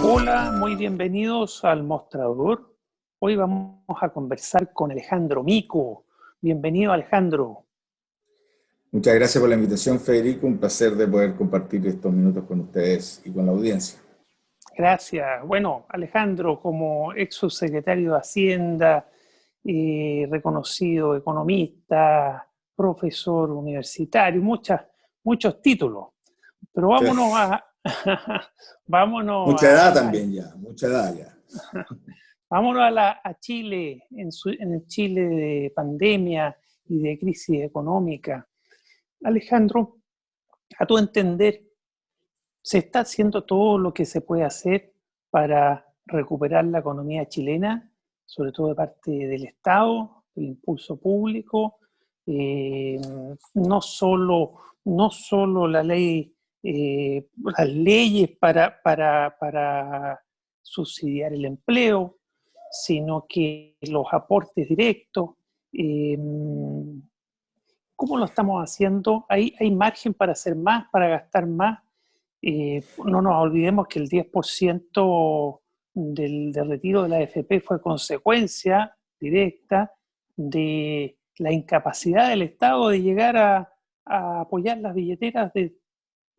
Hola, muy bienvenidos al mostrador. Hoy vamos a conversar con Alejandro Mico. Bienvenido, Alejandro. Muchas gracias por la invitación, Federico. Un placer de poder compartir estos minutos con ustedes y con la audiencia. Gracias. Bueno, Alejandro, como ex subsecretario de Hacienda, reconocido economista, profesor universitario, muchos títulos. Pero vámonos Sí. a, vámonos Mucha edad también ya, mucha edad ya. vámonos a Chile, en el Chile de pandemia y de crisis económica. Alejandro, a tu entender, ¿se está haciendo todo lo que se puede hacer para recuperar la economía chilena, sobre todo de parte del Estado, del impulso público? Eh, no solo la ley, las leyes para subsidiar el empleo, sino que los aportes directos. Eh, ¿Cómo lo estamos haciendo? ¿Hay margen para hacer más, para gastar más? No nos olvidemos que el 10% del retiro de la AFP fue consecuencia directa de la incapacidad del Estado de llegar a apoyar las billeteras de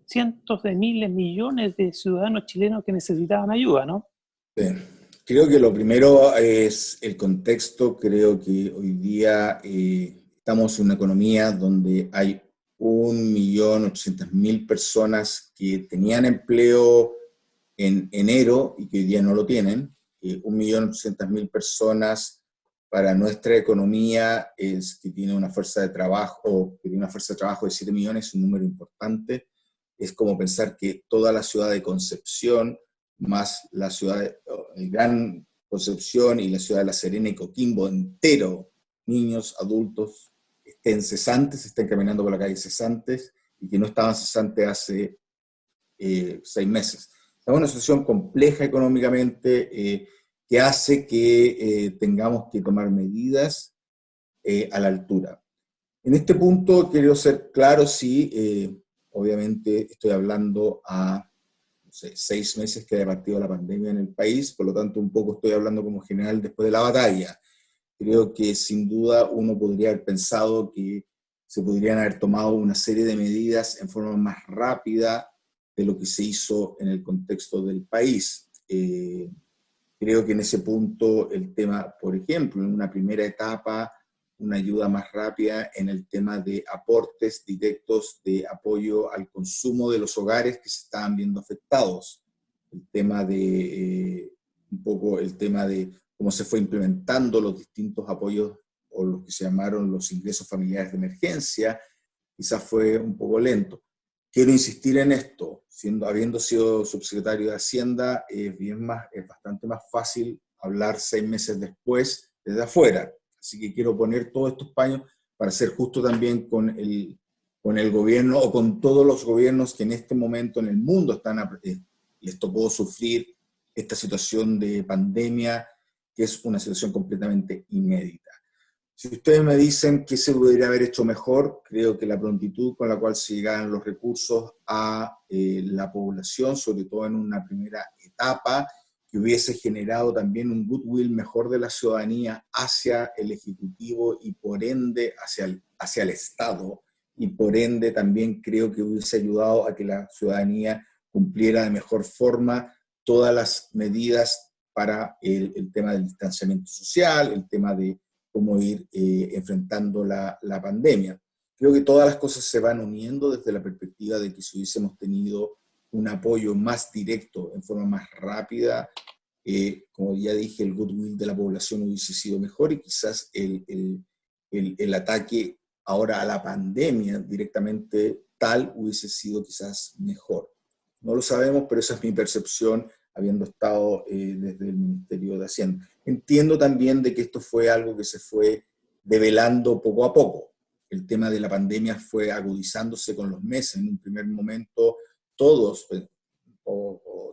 cientos de miles, millones de ciudadanos chilenos que necesitaban ayuda, ¿no? Bien. Creo que lo primero es el contexto. Creo que hoy día estamos en una economía donde hay 1.800.000 personas que tenían empleo en enero y que hoy día no lo tienen. 1.800.000 personas para nuestra economía es que tiene una fuerza de trabajo, que tiene una fuerza de trabajo de 7 millones, es un número importante. Es como pensar que toda la ciudad de Concepción, más la ciudad de Gran Concepción y la ciudad de La Serena y Coquimbo entero, niños, adultos, estén cesantes, estén caminando por la calle cesantes y que no estaban cesantes hace 6 meses. Es una situación compleja económicamente que hace que tengamos que tomar medidas a la altura. En este punto quiero ser claro, sí, obviamente estoy hablando a no sé, 6 meses que haya partido la pandemia en el país, por lo tanto un poco estoy hablando como general después de la batalla. Creo que sin duda uno podría haber pensado que se podrían haber tomado una serie de medidas en forma más rápida de lo que se hizo en el contexto del país. Creo que en ese punto el tema, por ejemplo, en una primera etapa, una ayuda más rápida en el tema de aportes directos de apoyo al consumo de los hogares que se estaban viendo afectados. El tema de, un poco el tema de cómo se fue implementando los distintos apoyos o los que se llamaron los ingresos familiares de emergencia, quizás fue un poco lento. Quiero insistir en esto, habiendo sido subsecretario de Hacienda, es bastante más fácil hablar 6 meses después desde afuera. Así que quiero poner todos estos paños para ser justo también con el gobierno o con todos los gobiernos que en este momento en el mundo les tocó sufrir esta situación de pandemia, que es una situación completamente inédita. Si ustedes me dicen qué se podría haber hecho mejor, creo que la prontitud con la cual se llegaban los recursos a la población, sobre todo en una primera etapa, que hubiese generado también un goodwill mejor de la ciudadanía hacia el Ejecutivo y por ende hacia el Estado, y por ende también creo que hubiese ayudado a que la ciudadanía cumpliera de mejor forma todas las medidas para el tema del distanciamiento social, el tema de cómo ir enfrentando la pandemia. Creo que todas las cosas se van uniendo desde la perspectiva de que si hubiésemos tenido un apoyo más directo, en forma más rápida, como ya dije, el goodwill de la población hubiese sido mejor y quizás el ataque ahora a la pandemia directamente tal hubiese sido quizás mejor. No lo sabemos, pero esa es mi percepción habiendo estado desde el Ministerio de Hacienda. Entiendo también de que esto fue algo que se fue develando poco a poco. El tema de la pandemia fue agudizándose con los meses. En un primer momento, todos,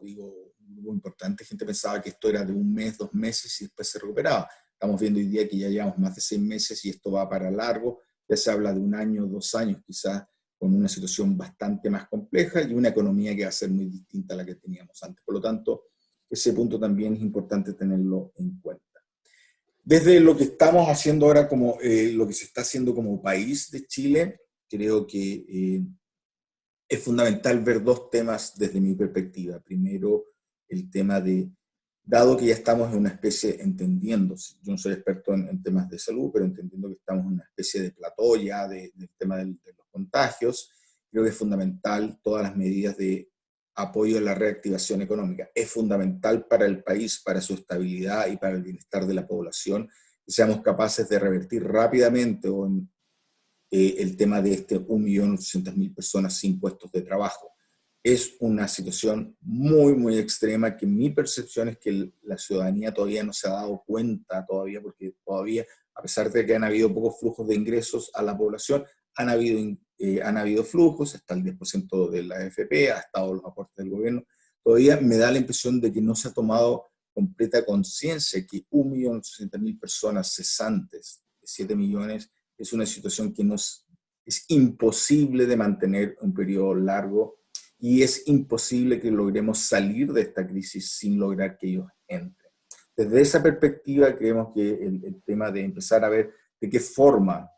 digo, muy importante, gente pensaba que esto era de un mes, 2 meses y después se recuperaba. Estamos viendo hoy día que ya llevamos más de 6 meses y esto va para largo. Ya se habla de 1 año, 2 años quizás, con una situación bastante más compleja y una economía que va a ser muy distinta a la que teníamos antes. Por lo tanto, ese punto también es importante tenerlo en cuenta. Desde lo que estamos haciendo ahora, como lo que se está haciendo como país de Chile, creo que es fundamental ver dos temas desde mi perspectiva. Primero, el tema de, dado que ya estamos en una especie, entendiendo, yo no soy experto en temas de salud, pero entendiendo que estamos en una especie de plató ya del tema de los contagios, creo que es fundamental todas las medidas de apoyo a la reactivación económica. Es fundamental para el país, para su estabilidad y para el bienestar de la población, que seamos capaces de revertir rápidamente el tema de 1.800.000 personas sin puestos de trabajo. Es una situación muy, muy extrema que mi percepción es que la ciudadanía todavía no se ha dado cuenta todavía, porque todavía, a pesar de que han habido pocos flujos de ingresos a la población, han habido flujos, está el 10% de la AFP, ha estado los aportes del gobierno. Todavía me da la impresión de que no se ha tomado completa conciencia que 1.800.000 personas cesantes, 7 millones, es una situación que es imposible de mantener un periodo largo y es imposible que logremos salir de esta crisis sin lograr que ellos entren. Desde esa perspectiva creemos que el tema de empezar a ver de qué forma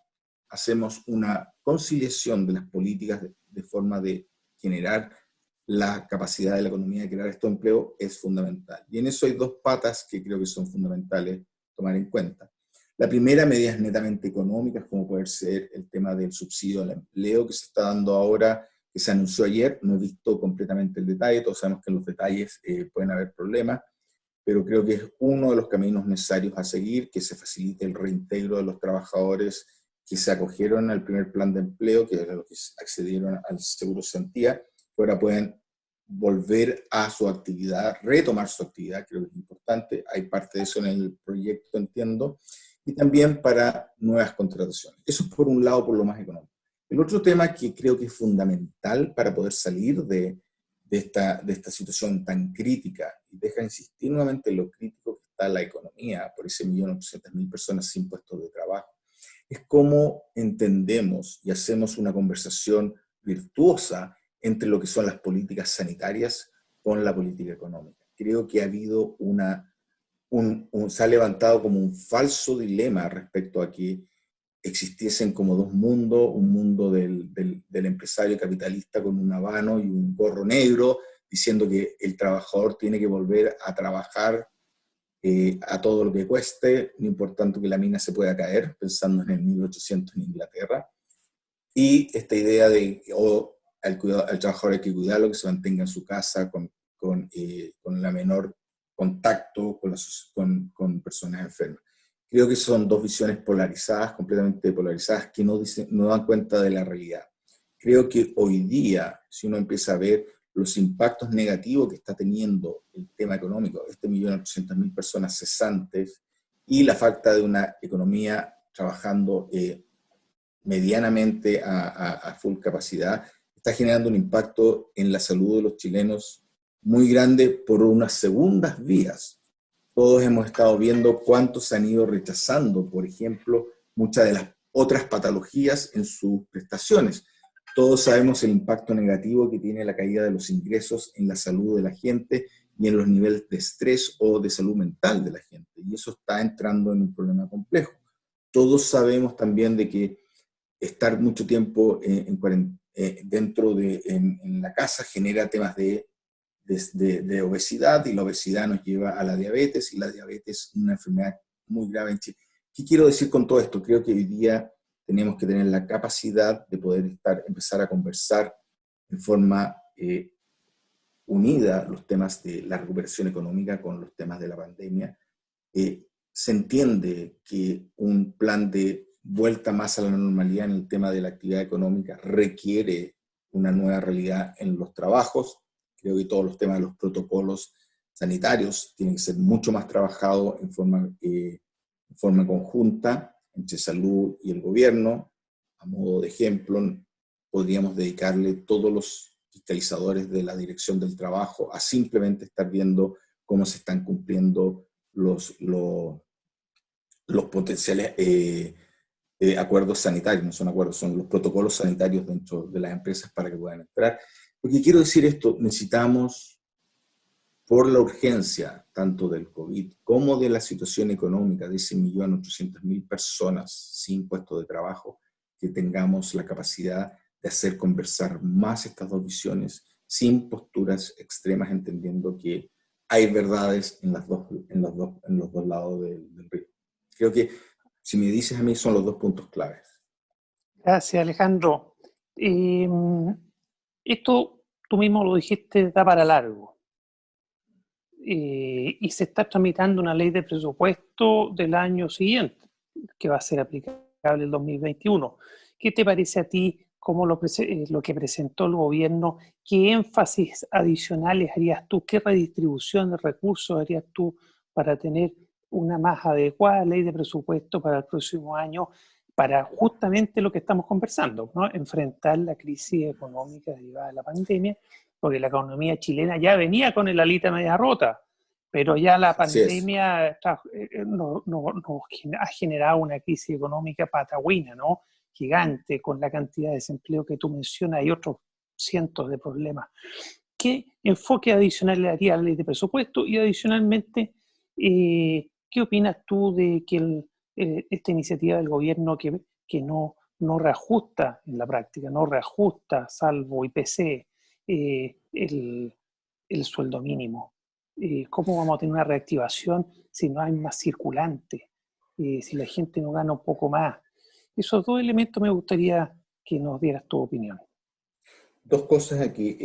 hacemos una conciliación de las políticas de forma de generar la capacidad de la economía de crear estos empleos es fundamental. Y en eso hay dos patas que creo que son fundamentales tomar en cuenta. La primera, medidas netamente económicas, como puede ser el tema del subsidio al empleo que se está dando ahora, que se anunció ayer. No he visto completamente el detalle, todos sabemos que en los detalles pueden haber problemas, pero creo que es uno de los caminos necesarios a seguir, que se facilite el reintegro de los trabajadores que se acogieron al primer plan de empleo, que eran los que accedieron al seguro cesantía, que ahora pueden volver a su actividad, retomar su actividad, creo que es importante. Hay parte de eso en el proyecto, entiendo, y también para nuevas contrataciones. Eso es por un lado, por lo más económico. El otro tema que creo que es fundamental para poder salir de esta situación tan crítica, y deja insistir nuevamente en lo crítico que está la economía, por ese 1.800.000 personas sin puestos de trabajo, es cómo entendemos y hacemos una conversación virtuosa entre lo que son las políticas sanitarias con la política económica. Creo que ha habido se ha levantado como un falso dilema respecto a que existiesen como dos mundos, un mundo del empresario capitalista con un habano y un gorro negro, diciendo que el trabajador tiene que volver a trabajar a todo lo que cueste, no importando que la mina se pueda caer, pensando en el 1800 en Inglaterra, y esta idea de al trabajador hay que cuidarlo, que se mantenga en su casa con la menor contacto con personas enfermas. Creo que son dos visiones polarizadas, completamente polarizadas, que no dan cuenta de la realidad. Creo que hoy día, si uno empieza a ver los impactos negativos que está teniendo el tema económico, 1.800.000 personas cesantes y la falta de una economía trabajando medianamente a full capacidad, está generando un impacto en la salud de los chilenos muy grande por unas segundas vías. Todos hemos estado viendo cuántos han ido rechazando, por ejemplo, muchas de las otras patologías en sus prestaciones. Todos sabemos el impacto negativo que tiene la caída de los ingresos en la salud de la gente y en los niveles de estrés o de salud mental de la gente. Y eso está entrando en un problema complejo. Todos sabemos también de que estar mucho tiempo en la casa genera temas de obesidad, y la obesidad nos lleva a la diabetes, y la diabetes es una enfermedad muy grave en Chile. ¿Qué quiero decir con todo esto? Creo que hoy día tenemos que tener la capacidad de poder empezar a conversar en forma unida los temas de la recuperación económica con los temas de la pandemia. Se entiende que un plan de vuelta más a la normalidad en el tema de la actividad económica requiere una nueva realidad en los trabajos. Creo que todos los temas de los protocolos sanitarios tienen que ser mucho más trabajados en forma conjunta entre salud y el gobierno. A modo de ejemplo, podríamos dedicarle todos los fiscalizadores de la Dirección del Trabajo a simplemente estar viendo cómo se están cumpliendo los potenciales acuerdos sanitarios. No son acuerdos, son los protocolos sanitarios dentro de las empresas para que puedan entrar. Porque quiero decir esto, necesitamos por la urgencia tanto del COVID como de la situación económica de ese 1.800.000 personas sin puesto de trabajo, que tengamos la capacidad de hacer conversar más estas dos visiones sin posturas extremas, entendiendo que hay verdades en los dos lados del río. Creo que, si me dices a mí, son los dos puntos claves. Gracias, Alejandro. Eh, Esto, tú mismo lo dijiste, da para largo. Y se está tramitando una ley de presupuesto del año siguiente, que va a ser aplicable el 2021. ¿Qué te parece a ti cómo lo que presentó el gobierno? ¿Qué énfasis adicionales harías tú? ¿Qué redistribución de recursos harías tú para tener una más adecuada ley de presupuesto para el próximo año, para justamente lo que estamos conversando, ¿no? Enfrentar la crisis económica derivada de la pandemia, porque la economía chilena ya venía con el alita media rota, pero ya la pandemia nos ha generado una crisis económica patagüina, ¿no? Gigante, con la cantidad de desempleo que tú mencionas y otros cientos de problemas. ¿Qué enfoque adicional le daría a la ley de presupuesto? Y adicionalmente, ¿qué opinas tú de que esta iniciativa del gobierno que no reajusta en la práctica, no reajusta, salvo IPC, el sueldo mínimo? ¿Cómo vamos a tener una reactivación si no hay más circulantes? Si la gente no gana un poco más. Esos dos elementos me gustaría que nos dieras tu opinión. Dos cosas aquí.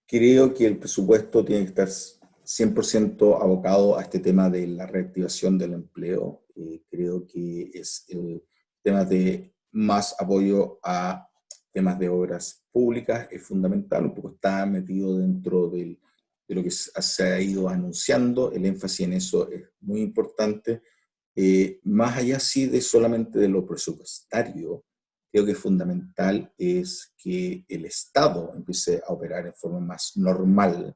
Creo que el presupuesto tiene que estar 100% abocado a este tema de la reactivación del empleo. Creo que es el tema de más apoyo a temas de obras públicas es fundamental, un poco está metido dentro de lo que se ha ido anunciando, el énfasis en eso es muy importante. Más allá sí de solamente de lo presupuestario, creo que fundamental es que el Estado empiece a operar en forma más normal.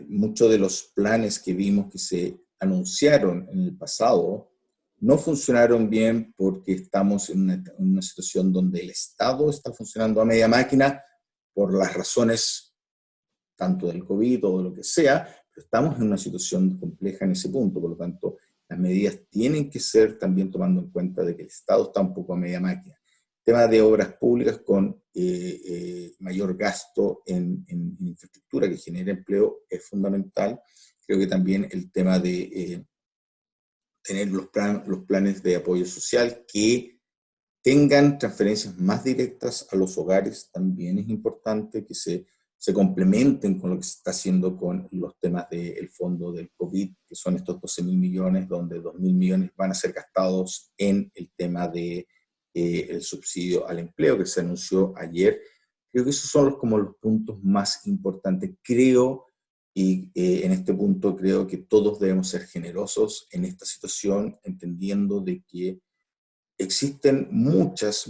Muchos de los planes que vimos que se anunciaron en el pasado no funcionaron bien porque estamos en una situación donde el Estado está funcionando a media máquina por las razones tanto del COVID o de lo que sea, pero estamos en una situación compleja en ese punto, por lo tanto, las medidas tienen que ser también tomando en cuenta de que el Estado está un poco a media máquina. Tema de obras públicas con mayor gasto en infraestructura que genera empleo es fundamental. Creo que también el tema de tener los planes de apoyo social que tengan transferencias más directas a los hogares también es importante, que se complementen con lo que se está haciendo con los temas del fondo del COVID, que son estos 12.000 millones, donde 2.000 millones van a ser gastados en el tema de el subsidio al empleo que se anunció ayer. Creo que esos son como los puntos más importantes. Creo, y en este punto creo que todos debemos ser generosos en esta situación, entendiendo de que existen muchas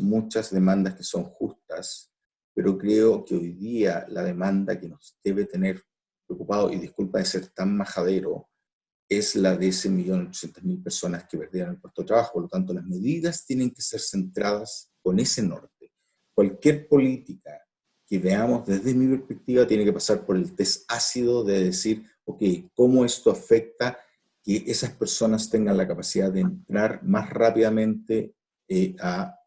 demandas que son justas, pero creo que hoy día la demanda que nos debe tener preocupado, y disculpa de ser tan majadero, es la de ese 1.800.000 personas que perdieron el puesto de trabajo. Por lo tanto, las medidas tienen que ser centradas con ese norte. Cualquier política que veamos desde mi perspectiva tiene que pasar por el test ácido de decir, ok, ¿cómo esto afecta que esas personas tengan la capacidad de entrar más rápidamente a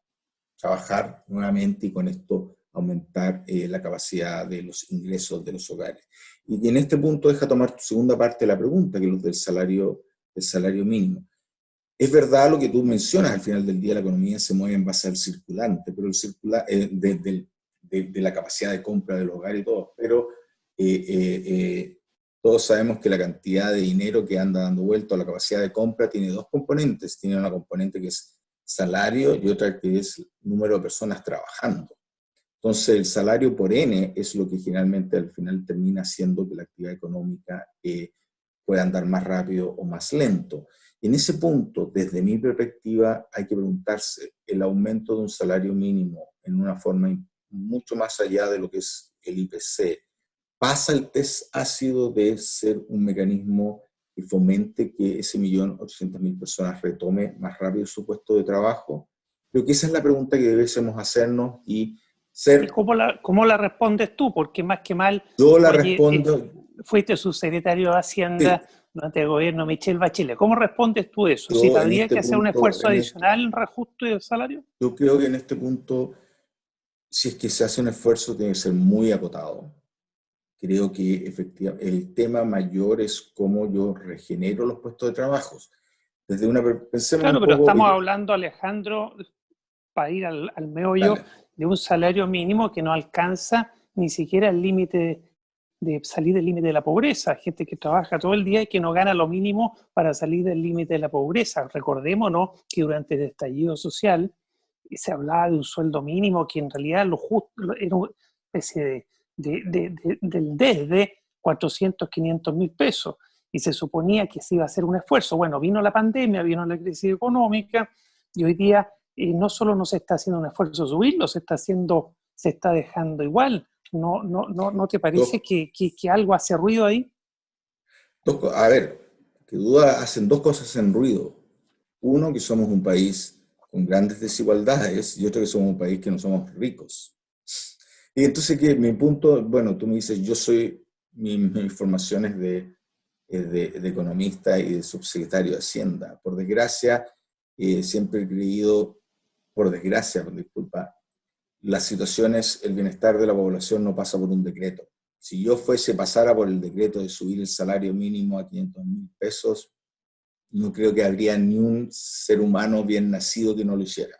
trabajar nuevamente y con esto aumentar la capacidad de los ingresos de los hogares? Y en este punto deja tomar tu segunda parte de la pregunta, que es lo del salario mínimo. Es verdad lo que tú mencionas, al final del día la economía se mueve en base al circulante, pero de la capacidad de compra del hogar y todo, pero todos sabemos que la cantidad de dinero que anda dando vuelta a la capacidad de compra tiene dos componentes. Tiene una componente que es salario y otra que es número de personas trabajando. Entonces, el salario por N es lo que generalmente al final termina haciendo que la actividad económica pueda andar más rápido o más lento. Y en ese punto, desde mi perspectiva, hay que preguntarse, el aumento de un salario mínimo en una forma mucho más allá de lo que es el IPC, ¿pasa el test ácido de ser un mecanismo que fomente que ese 1.800.000 personas retome más rápido su puesto de trabajo? Creo que esa es la pregunta que debemos hacernos y ¿Y cómo la respondes tú? Porque más que mal, yo la oye, respondo, fuiste subsecretario de Sí, Hacienda durante el gobierno de Michelle Bachelet. ¿Cómo respondes tú eso? ¿Si yo en habría este que hacer un punto, esfuerzo adicional en reajuste del salario? yo creo que en este punto, si es que se hace un esfuerzo, tiene que ser muy acotado. Creo que efectivamente el tema mayor es cómo yo regenero los puestos de trabajo. Pensemos Claro, un pero poco, estamos hablando, Alejandro, para ir al meollo, dale, de un salario mínimo que no alcanza ni siquiera el límite de salir del límite de la pobreza. Gente que trabaja todo el día y que no gana lo mínimo para salir del límite de la pobreza. Recordémonos que durante el estallido social se hablaba de un sueldo mínimo que en realidad lo justo era una especie del desde 400, 500 mil pesos. Y se suponía que se iba a hacer un esfuerzo. Bueno, vino la pandemia, vino la crisis económica y hoy día no solo no se está haciendo un esfuerzo subirlo, se está dejando igual. ¿No te parece dos, que algo hace ruido ahí? a ver, que duda hacen dos cosas en ruido. Uno, que somos un país con grandes desigualdades y otro, que somos un país que no somos ricos. Y entonces, que mi punto, bueno, tú me dices, mi formación es de economista y de subsecretario de Hacienda. Por desgracia, siempre he creído, por desgracia, disculpa, las situaciones, el bienestar de la población no pasa por un decreto. Si yo pasara por el decreto de subir el salario mínimo a 500.000 pesos, no creo que habría ni un ser humano bien nacido que no lo hiciera.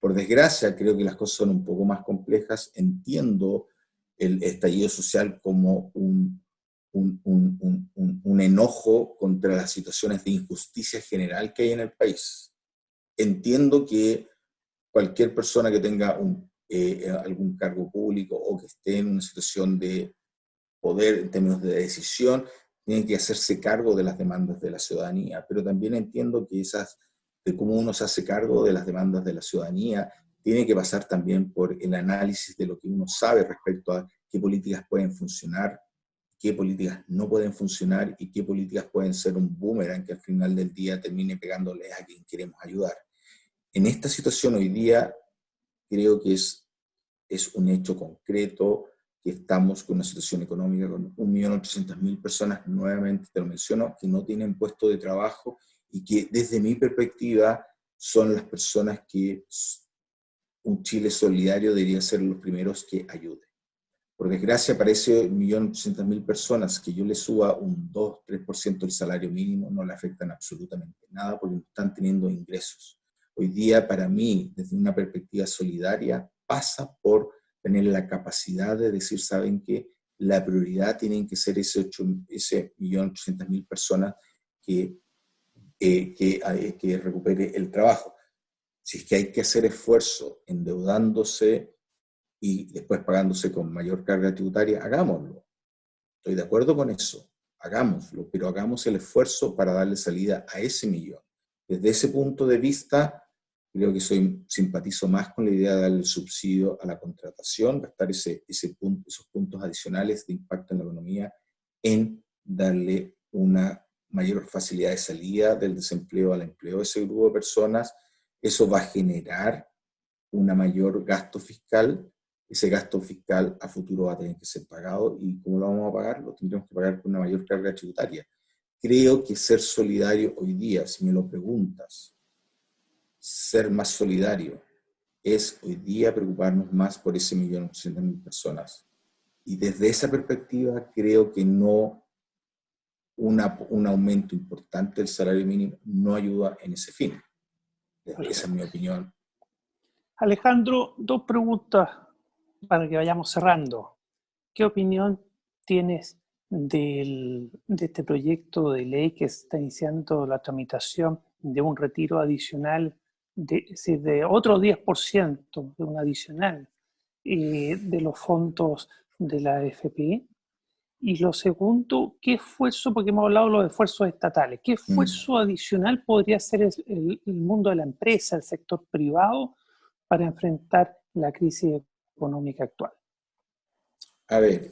Por desgracia, creo que las cosas son un poco más complejas. Entiendo el estallido social como un enojo contra las situaciones de injusticia general que hay en el país. Entiendo que cualquier persona que tenga algún cargo público o que esté en una situación de poder en términos de decisión, tiene que hacerse cargo de las demandas de la ciudadanía, pero también entiendo que de cómo uno se hace cargo de las demandas de la ciudadanía, tiene que pasar también por el análisis de lo que uno sabe respecto a qué políticas pueden funcionar, qué políticas no pueden funcionar y qué políticas pueden ser un boomerang que al final del día termine pegándoles a quien queremos ayudar. En esta situación hoy día creo que es un hecho concreto que estamos con una situación económica con 1.800.000 personas, nuevamente te lo menciono, que no tienen puesto de trabajo y que desde mi perspectiva son las personas que un Chile solidario debería ser los primeros que ayude. Por desgracia, para ese 1.800.000 personas que yo les suba un 2-3% del salario mínimo, no le afectan absolutamente nada porque no están teniendo ingresos. Hoy día, para mí, desde una perspectiva solidaria, pasa por tener la capacidad de decir, ¿saben qué? La prioridad tienen que ser ese 1.800.000 personas que, que recupere el trabajo. Si es que hay que hacer esfuerzo endeudándose y después pagándose con mayor carga tributaria, hagámoslo. Estoy de acuerdo con eso, hagámoslo, pero hagamos el esfuerzo para darle salida a ese millón. Desde ese punto de vista, creo que simpatizo más con la idea de darle subsidio a la contratación, gastar esos puntos adicionales de impacto en la economía en darle una mayor facilidad de salida del desempleo al empleo de ese grupo de personas. Eso va a generar una mayor gasto fiscal. Ese gasto fiscal a futuro va a tener que ser pagado, y ¿cómo lo vamos a pagar? Lo tendremos que pagar con una mayor carga tributaria. Creo que ser solidario hoy día, si me lo preguntas, ser más solidario es hoy día preocuparnos más por ese 1.800.000 personas. Y desde esa perspectiva creo que no un aumento importante del salario mínimo no ayuda en ese fin. Esa es mi opinión. Alejandro, dos preguntas para que vayamos cerrando. ¿Qué opinión tienes de este proyecto de ley que está iniciando la tramitación de un retiro adicional, es decir, de otro 10%, de un adicional de los fondos de la AFP? Y lo segundo, ¿qué esfuerzo, porque hemos hablado de los esfuerzos estatales, qué esfuerzo adicional podría hacer el mundo de la empresa, el sector privado, para enfrentar la crisis económica actual? A ver,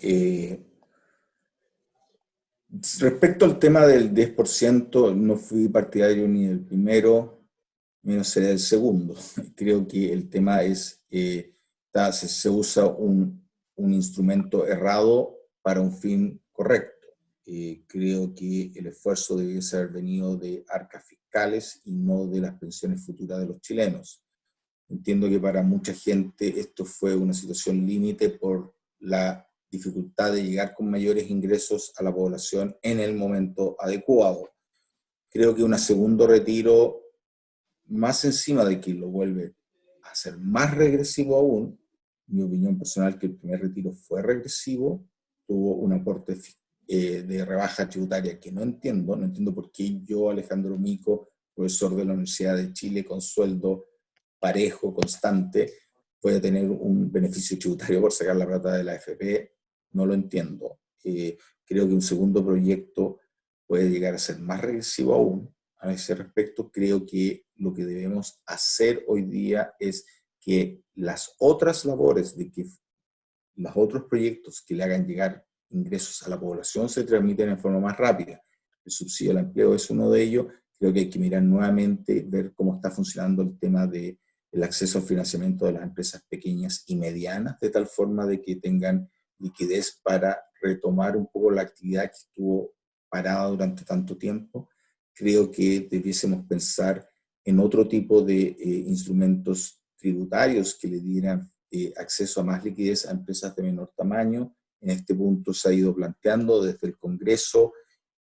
respecto al tema del 10%, no fui partidario ni del primero, menos seré del segundo. Creo que el tema se usa un instrumento errado para un fin correcto. Creo que el esfuerzo debe ser venido de arcas fiscales y no de las pensiones futuras de los chilenos. Entiendo que para mucha gente esto fue una situación límite por la dificultad de llegar con mayores ingresos a la población en el momento adecuado. Creo que un segundo retiro, más encima de que lo vuelve a ser más regresivo aún, mi opinión personal que el primer retiro fue regresivo, tuvo un aporte de rebaja tributaria que no entiendo por qué yo, Alejandro Mico, profesor de la Universidad de Chile con sueldo parejo, constante, voy a tener un beneficio tributario por sacar la plata de la AFP, no lo entiendo. Creo que un segundo proyecto puede llegar a ser más regresivo aún. A ese respecto, creo que lo que debemos hacer hoy día es que las otras labores, de que los otros proyectos que le hagan llegar ingresos a la población se transmiten en forma más rápida. El subsidio al empleo es uno de ellos. Creo que hay que mirar nuevamente, ver cómo está funcionando el tema del acceso al financiamiento de las empresas pequeñas y medianas, de tal forma de que tengan liquidez para retomar un poco la actividad que estuvo parada durante tanto tiempo. Creo que debiésemos pensar en otro tipo de instrumentos tributarios que le dieran acceso a más liquidez a empresas de menor tamaño. En este punto se ha ido planteando desde el Congreso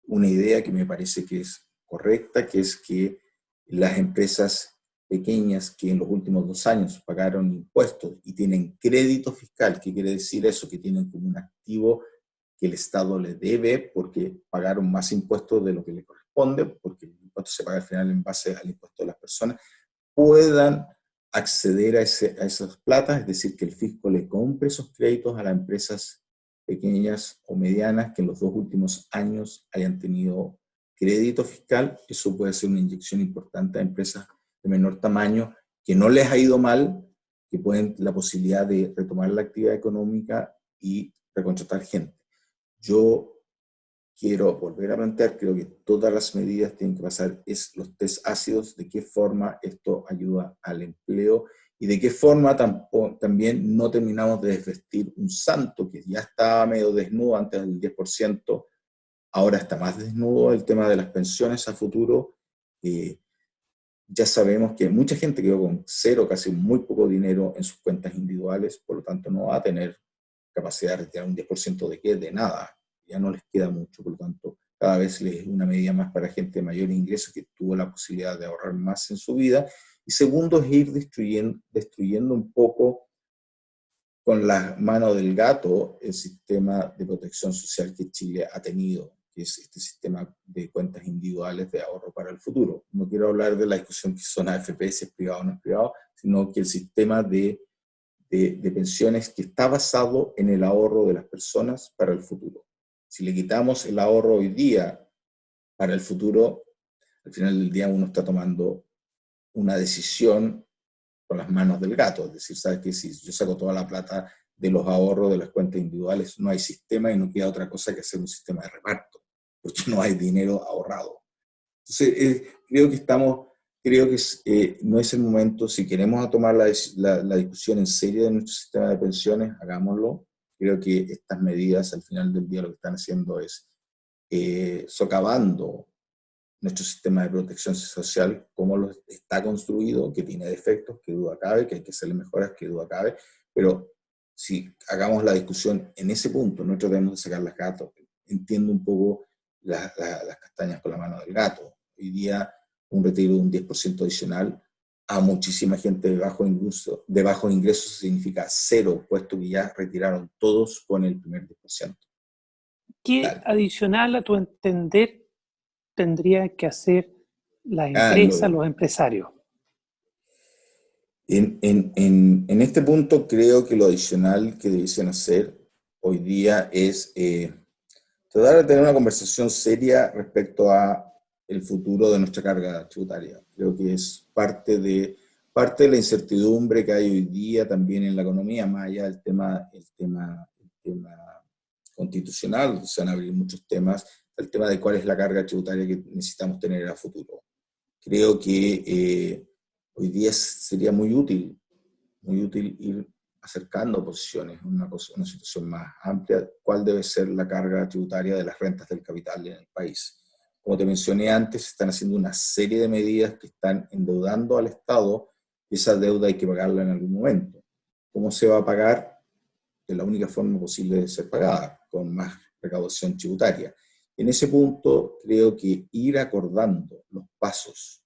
una idea que me parece que es correcta, que es que las empresas pequeñas que en los últimos 2 años pagaron impuestos y tienen crédito fiscal, ¿qué quiere decir eso? Que tienen como un activo que el Estado le debe porque pagaron más impuestos de lo que le corresponde, porque el impuesto se paga al final en base al impuesto de las personas, puedan acceder a esas platas, es decir, que el fisco le compre esos créditos a las empresas pequeñas o medianas que en los 2 últimos años hayan tenido crédito fiscal. Eso puede ser una inyección importante a empresas de menor tamaño que no les ha ido mal, que pueden la posibilidad de retomar la actividad económica y recontratar gente. Yo quiero volver a plantear, creo que todas las medidas tienen que pasar es los test ácidos, de qué forma esto ayuda al empleo y de qué forma también no terminamos de desvestir un santo que ya estaba medio desnudo antes del 10%, ahora está más desnudo el tema de las pensiones a futuro. Ya sabemos que mucha gente quedó con cero, casi muy poco dinero en sus cuentas individuales, por lo tanto no va a tener capacidad de retirar un 10% de qué, de nada, ya no les queda mucho, por lo tanto cada vez es una medida más para gente de mayor ingreso que tuvo la posibilidad de ahorrar más en su vida. Y segundo es ir destruyendo un poco con la mano del gato el sistema de protección social que Chile ha tenido, que es este sistema de cuentas individuales de ahorro para el futuro. No quiero hablar de la discusión que son AFP, si es privado o no es privado, sino que el sistema de pensiones que está basado en el ahorro de las personas para el futuro. Si le quitamos el ahorro hoy día para el futuro, al final del día uno está tomando una decisión con las manos del gato, es decir, sabes que si yo saco toda la plata de los ahorros de las cuentas individuales, no hay sistema y no queda otra cosa que hacer un sistema de reparto, porque no hay dinero ahorrado. Entonces, creo que no es el momento, si queremos tomar la discusión en serio de nuestro sistema de pensiones, hagámoslo. Creo que estas medidas al final del día lo que están haciendo es socavando nuestro sistema de protección social, cómo lo está construido, que tiene defectos, que duda cabe, que hay que hacerle mejoras, que duda cabe, pero si hagamos la discusión en ese punto, no tratemos de sacar las gatos. Entiendo un poco las castañas con la mano del gato. Hoy día un retiro de un 10% adicional a muchísima gente de bajo ingreso significa cero, puesto que ya retiraron todos con el primer 10%. ¿Qué Dale. adicional a tu entender tendría que hacer la empresa, los empresarios? En este punto creo que lo adicional que debiesen hacer hoy día es tratar de tener una conversación seria respecto a el futuro de nuestra carga tributaria. Creo que es parte de la incertidumbre que hay hoy día también en la economía, más allá del tema constitucional, se van a abrir muchos temas, el tema de cuál es la carga tributaria que necesitamos tener a futuro. Creo que hoy día sería muy útil ir acercando posiciones, una situación más amplia, cuál debe ser la carga tributaria de las rentas del capital en el país. Como te mencioné antes, se están haciendo una serie de medidas que están endeudando al Estado y esa deuda hay que pagarla en algún momento. ¿Cómo se va a pagar? Es la única forma posible de ser pagada, con más recaudación tributaria. En ese punto, creo que ir acordando los pasos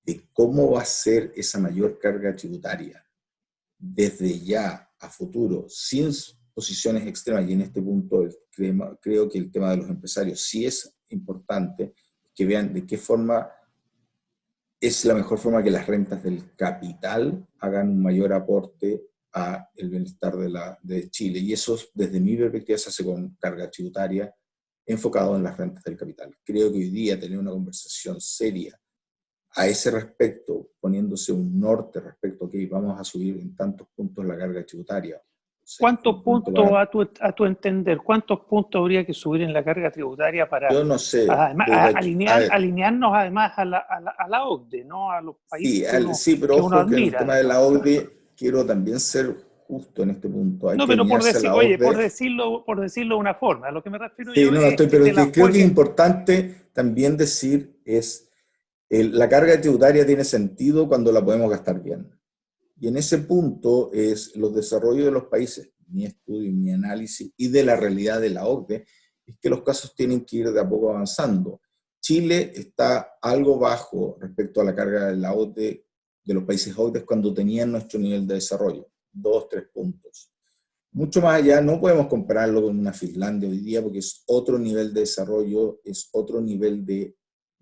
de cómo va a ser esa mayor carga tributaria desde ya a futuro, sin posiciones extremas, y en este punto creo que el tema de los empresarios sí es importante, que vean de qué forma es la mejor forma que las rentas del capital hagan un mayor aporte a el bienestar de Chile. Y eso, desde mi perspectiva, se hace con carga tributaria enfocado en las rentas del capital. Creo que hoy día tener una conversación seria a ese respecto, poniéndose un norte respecto a que vamos a subir en tantos puntos la carga tributaria. O sea, ¿Cuántos puntos, a tu entender, cuántos puntos habría que subir en la carga tributaria para yo no sé, además, alinearnos además a la OCDE, ¿no? A los países sí, que uno, sí, pero que uno ojo que en el admira, tema de la digamos? OCDE quiero también ser justo en este punto. Hay No, que pero alinearse a la oye, OCDE. por decirlo de una forma, a lo que me refiero Sí, yo no, es estoy, pero de que la creo que es forma. importante también decir es, la carga tributaria tiene sentido cuando la podemos gastar bien. Y en ese punto es los desarrollos de los países, mi estudio, mi análisis y de la realidad de la OCDE, es que los casos tienen que ir de a poco avanzando. Chile está algo bajo respecto a la carga de la OCDE, de los países OCDE cuando tenían nuestro nivel de desarrollo, 2, 3 puntos. Mucho más allá, no podemos compararlo con una Finlandia hoy día porque es otro nivel de desarrollo, es otro nivel de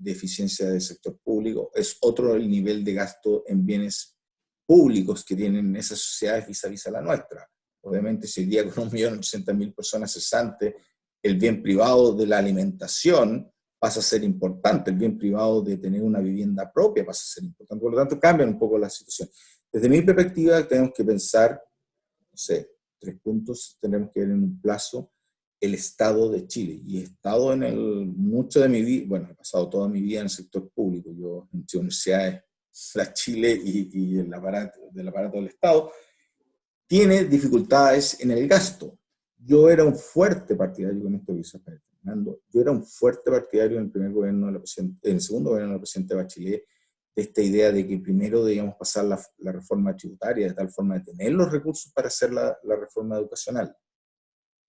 eficiencia del sector público, es otro el nivel de gasto en bienes públicos que tienen esas sociedades vis a vis a la nuestra. Obviamente, si hoy día con 1.800.000 personas cesantes, el bien privado de la alimentación pasa a ser importante, el bien privado de tener una vivienda propia pasa a ser importante, por lo tanto cambian un poco la situación. Desde mi perspectiva tenemos que pensar, no sé, 3 puntos, tenemos que ver en un plazo el estado de Chile. Y he estado mucho de mi vida, bueno, he pasado toda mi vida en el sector público, yo en universidades, la Chile y el aparato del Estado, tiene dificultades en el gasto. Yo era un fuerte partidario, con esto que se está terminando, yo era un fuerte partidario en el primer gobierno en el segundo gobierno del presidente Bachelet, de esta idea de que primero debíamos pasar la reforma tributaria de tal forma de tener los recursos para hacer la reforma educacional.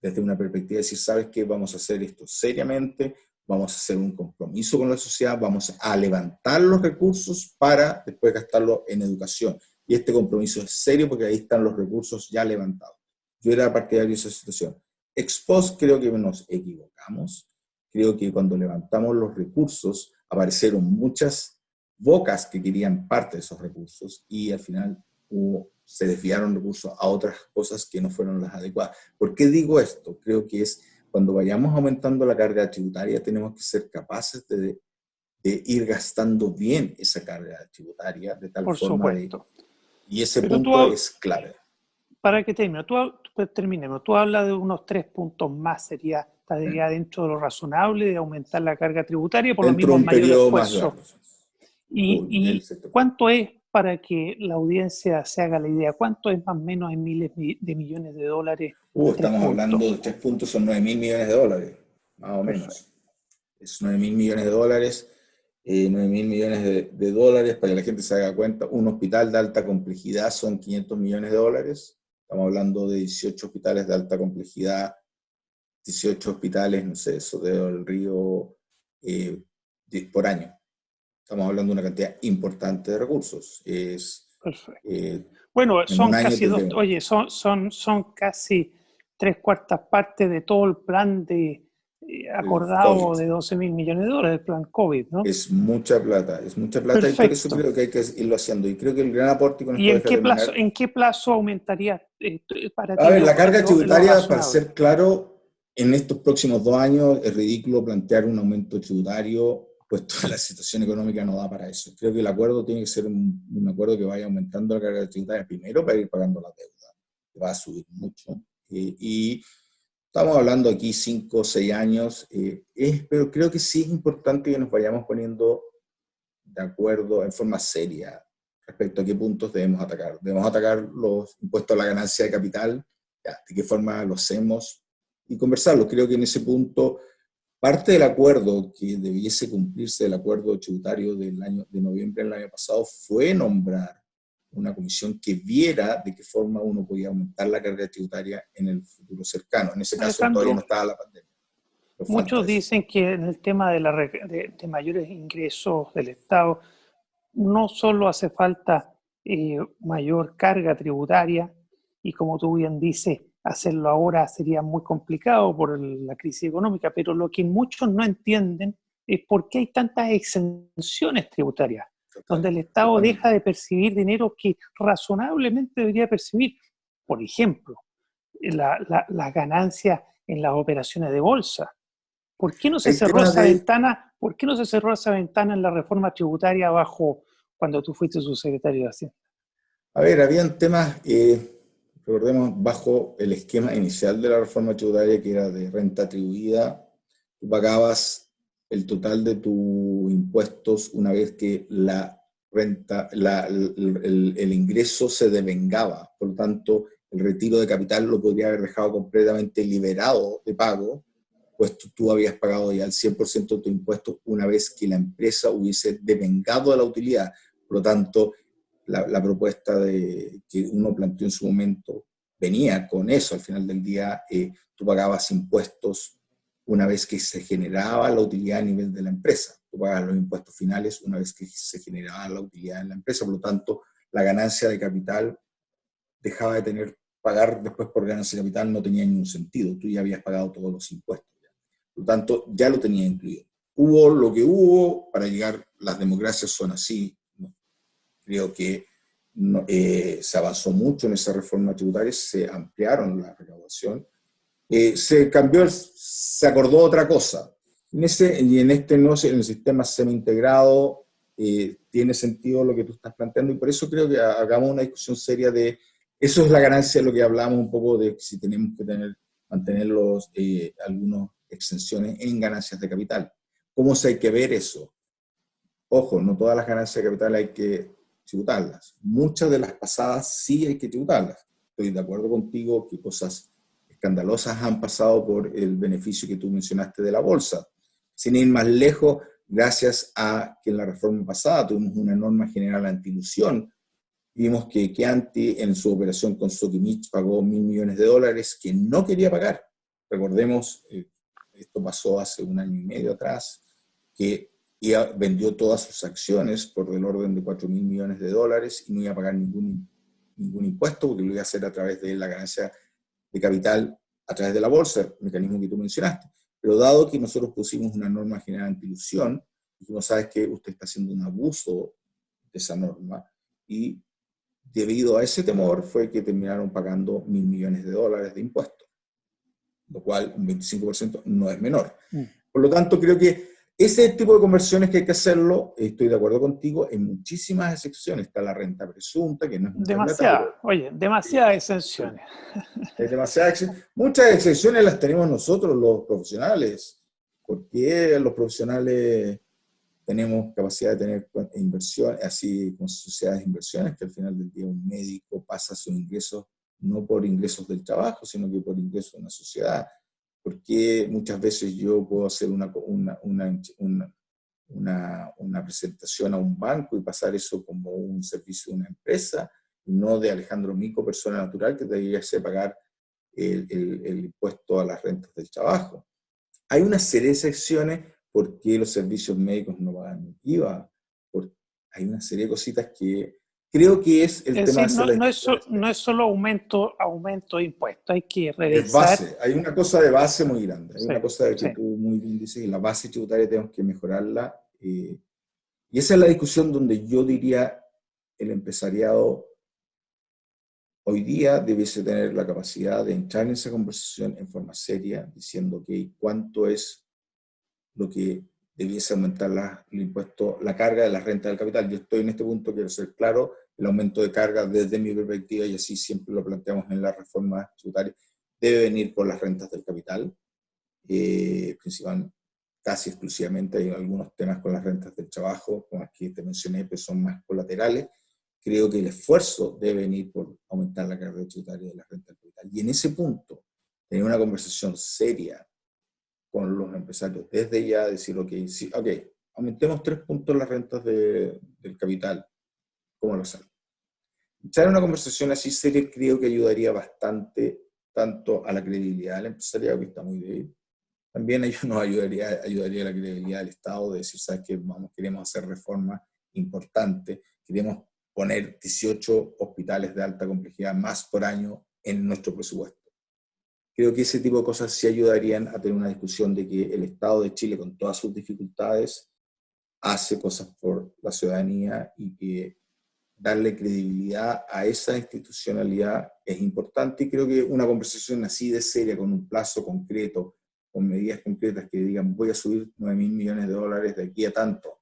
Desde una perspectiva de decir, ¿sabes qué? Vamos a hacer esto seriamente, vamos a hacer un compromiso con la sociedad, vamos a levantar los recursos para después gastarlos en educación. Y este compromiso es serio porque ahí están los recursos ya levantados. Yo era partidario de esa situación. Ex post creo que nos equivocamos. Creo que cuando levantamos los recursos aparecieron muchas bocas que querían parte de esos recursos y al final se desviaron recursos a otras cosas que no fueron las adecuadas. ¿Por qué digo esto? Creo que es cuando vayamos aumentando la carga tributaria tenemos que ser capaces de ir gastando bien esa carga tributaria de tal Por forma de... supuesto. Y ese Pero punto es clave. para que terminemos, tú hablas de unos 3 puntos más, estaría dentro de lo razonable de aumentar la carga tributaria, por lo Dentro mismo de el un mayor periodo más esfuerzo. largo. Del ¿Y sector. cuánto es, para que la audiencia se haga la idea, cuánto es más o menos en miles de millones de dólares? Estamos hablando de 3 puntos, son 9.000 millones de dólares, más o Perfecto. menos. Es 9.000 millones de dólares. 9.000 millones de dólares, para que la gente se haga cuenta, un hospital de alta complejidad son 500 millones de dólares. Estamos hablando de 18 hospitales de alta complejidad, 18 hospitales, no sé, Sodero del Río, por año. Estamos hablando de una cantidad importante de recursos. Perfecto. Eh, Bueno, en un son año casi tendremos. son casi 3/4 partes de todo el plan El COVID. acordado de 12.000 millones de dólares, el plan COVID, ¿no? Es mucha plata y por eso Perfecto. creo que hay que irlo haciendo. Y creo que el gran aporte, y con ¿Y esto deja terminar. en qué plazo aumentaría para A ti ver, la carga lo tributaria, para razonable? ser claro, en estos próximos 2 años es ridículo plantear un aumento tributario, puesto que la situación económica no da para eso. Creo que el acuerdo tiene que ser un acuerdo que vaya aumentando la carga tributaria primero para ir pagando la deuda, que va a subir mucho. Y estamos hablando aquí 5 o 6 años, pero creo que sí es importante que nos vayamos poniendo de acuerdo en forma seria respecto a qué puntos debemos atacar. Debemos atacar los impuestos a la ganancia de capital, ya, de qué forma lo hacemos, y conversarlo. Creo que en ese punto, parte del acuerdo que debiese cumplirse, el acuerdo tributario de noviembre del año pasado, fue nombrar una comisión que viera de qué forma uno podía aumentar la carga tributaria en el futuro cercano. En ese caso todavía no estaba la pandemia. Muchos dicen que en el tema de mayores ingresos del Estado no solo hace falta mayor carga tributaria, y como tú bien dices, hacerlo ahora sería muy complicado por la crisis económica, pero lo que muchos no entienden es por qué hay tantas exenciones tributarias, donde el Estado deja de percibir dinero que razonablemente debería percibir. Por ejemplo, las ganancias en las operaciones de bolsa. ¿Por qué no se cerró esa ventana? ¿Por qué no se cerró esa ventana en la reforma tributaria cuando tú fuiste subsecretario de Hacienda? A ver, habían temas, recordemos, bajo el esquema inicial de la reforma tributaria, que era de renta atribuida. Tú pagabas el total de tus impuestos una vez que la renta, el ingreso se devengaba. Por lo tanto, el retiro de capital lo podría haber dejado completamente liberado de pago, pues tú habías pagado ya el 100% de tus impuestos una vez que la empresa hubiese devengado de la utilidad. Por lo tanto, la propuesta que uno planteó en su momento venía con eso. Al final del día, tú pagabas impuestos una vez que se generaba la utilidad a nivel de la empresa. Tú pagabas los impuestos finales una vez que se generaba la utilidad en la empresa. Por lo tanto, la ganancia de capital dejaba de pagar después por ganancia de capital, no tenía ningún sentido. Tú ya habías pagado todos los impuestos. Por lo tanto, ya lo tenía incluido. Hubo lo que hubo para llegar, las democracias son así. Creo que se avanzó mucho en esa reforma tributaria, se ampliaron la recaudación, se acordó otra cosa. En el sistema semi-integrado tiene sentido lo que tú estás planteando, y por eso creo que hagamos una discusión seria de, eso es la ganancia de lo que hablamos un poco de si tenemos que mantener algunas exenciones en ganancias de capital. ¿Cómo se hay que ver eso? Ojo, no todas las ganancias de capital hay que tributarlas. Muchas de las pasadas sí hay que tributarlas. Estoy de acuerdo contigo que cosas escandalosas han pasado por el beneficio que tú mencionaste de la bolsa. Sin ir más lejos, gracias a que en la reforma pasada tuvimos una norma general anti-ilusión, vimos que Chianti en su operación con Sokimich pagó $1.000 millones que no quería pagar. Recordemos, esto pasó hace 1 año y medio atrás, que vendió todas sus acciones por del orden de $4.000 millones y no iba a pagar ningún impuesto, porque lo iba a hacer a través de la ganancia de capital, a través de la bolsa, el mecanismo que tú mencionaste. Pero dado que nosotros pusimos una norma general anti-ilusión, dijimos, sabes que usted está haciendo un abuso de esa norma, y debido a ese temor fue que terminaron pagando $1.000 millones de impuestos, lo cual un 25% no es menor. Por lo tanto, creo que ese tipo de conversiones que hay que hacerlo, estoy de acuerdo contigo, en muchísimas excepciones. Está la renta presunta, que no es mucha plata. Demasiadas exenciones. Hay demasiadas excepciones. Muchas excepciones las tenemos nosotros, los profesionales, porque los profesionales tenemos capacidad de tener inversiones, así como sociedades de inversiones, que al final del día un médico pasa sus ingresos no por ingresos del trabajo, sino que por ingresos de una sociedad. Porque muchas veces yo puedo hacer una presentación a un banco y pasar eso como un servicio de una empresa, y no de Alejandro Mico, persona natural, que debería pagar el impuesto a las rentas del trabajo. Hay una serie de excepciones. ¿Por qué los servicios médicos no pagan IVA? Hay una serie de cositas que creo que es el tema decir, de no es solo aumento de impuestos, hay que revisar. Es base, hay una cosa de base muy grande, hay una cosa de que tú muy bien dices, que la base tributaria tenemos que mejorarla, y esa es la discusión donde yo diría el empresariado hoy día debiese tener la capacidad de entrar en esa conversación en forma seria, diciendo que cuánto es lo que debiese aumentar el impuesto, la carga de la renta del capital. Yo estoy en este punto, quiero ser claro, el aumento de carga desde mi perspectiva, y así siempre lo planteamos en la reforma tributaria, debe venir por las rentas del capital, principalmente, casi exclusivamente. Hay algunos temas con las rentas del trabajo, como las que te mencioné, que son más colaterales, creo que el esfuerzo debe venir por aumentar la carga tributaria de la renta del capital. Y en ese punto, tener una conversación seria con los empresarios desde ya, decir, ok, sí, okay, aumentemos 3 puntos las rentas del capital, ¿cómo lo hacemos? Echar una conversación así seria creo que ayudaría bastante, tanto a la credibilidad del empresariado, que está muy débil, también nos ayudaría a la credibilidad del Estado, de decir, ¿sabes qué? Vamos, queremos hacer reformas importantes, queremos poner 18 hospitales de alta complejidad más por año en nuestro presupuesto. Creo que ese tipo de cosas sí ayudarían a tener una discusión de que el Estado de Chile, con todas sus dificultades, hace cosas por la ciudadanía y que darle credibilidad a esa institucionalidad es importante. Y creo que una conversación así de seria, con un plazo concreto, con medidas concretas que digan voy a subir 9.000 millones de dólares de aquí a tanto,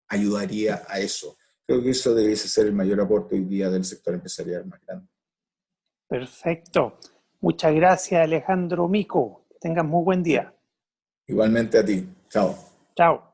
ayudaría a eso. Creo que eso debe ser el mayor aporte hoy día del sector empresarial más grande. Perfecto. Muchas gracias, Alejandro Mico. Que tengas muy buen día. Igualmente a ti. Chao. Chao.